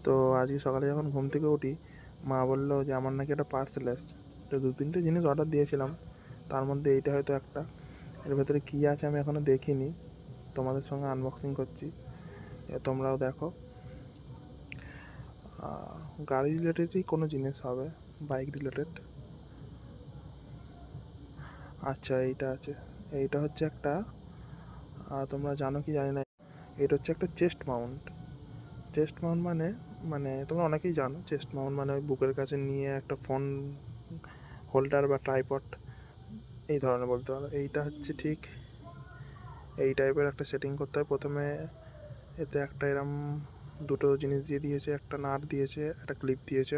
তো আজকে সকালে যখন ঘুম থেকে উঠি, মা বললো যে আমার নাকি একটা পার্সেল এসছে। তো 2-3টে জিনিস অর্ডার দিয়েছিলাম, তার মধ্যে এইটা হয়তো একটা। এর ভেতরে কী আছে আমি এখনও দেখিনি, তোমাদের সঙ্গে আনবক্সিং করছি, তোমরাও দেখো। গাড়ি রিলেটেডই কোনো জিনিস হবে, বাইক রিলেটেড। আচ্ছা, এইটা আছে। এইটা হচ্ছে একটা, তোমরা জানো কি জানি না, এটা হচ্ছে একটা চেস্ট মাউন্ট। চেস্ট মাউন্ট মানে মানে তোমরা অনেকেই জানো, চেস্ট মাউন্ট মানে ওই বুকের কাছে নিয়ে একটা ফোন হোল্ডার বা ট্রাইপড এই ধরনের বলতে পারো। এইটা হচ্ছে ঠিক এই টাইপের একটা সেটিং করতে হয়। প্রথমে এতে একটা এরম দুটো জিনিস দিয়ে দিয়েছে, একটা নাট দিয়েছে, একটা ক্লিপ দিয়েছে।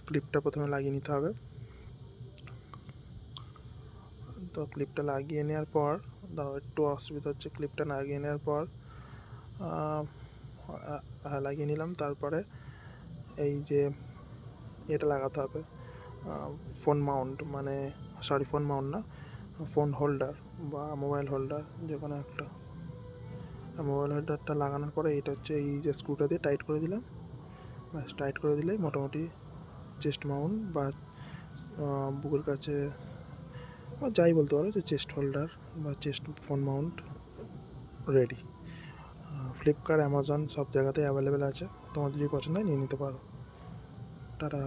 ক্লিপটা প্রথমে লাগিয়ে নিতে হবে। তো ক্লিপটা লাগিয়ে নেওয়ার পর, দাঁড়াও একটু অসুবিধা হচ্ছে, ক্লিপটা লাগিয়ে নেওয়ার পর লাগিয়ে নিলাম। তারপরে এই যে এটা লাগাতে হবে, ফোন মাউন্ট, মানে সরি ফোন মাউন্ট না, ফোন হোল্ডার বা মোবাইল হোল্ডার, যে কোনো একটা। মোবাইল হোল্ডারটা লাগানোর পরে এটা হচ্ছে এই যে স্ক্রুটা দিয়ে টাইট করে দিলাম, ব্যাস টাইট করে দিলেই মোটামুটি চেস্ট মাউন্ট বা বুকের কাছে বা যাই বলতে পারো, যে চেস্ট হোল্ডার বা chest phone Mount ready. Flipkart, Amazon সব জায়গাতেই অ্যাভেলেবেল আছে, তোমাদের যদি পছন্দ হয় নিয়ে নিতে পারো। টাটা।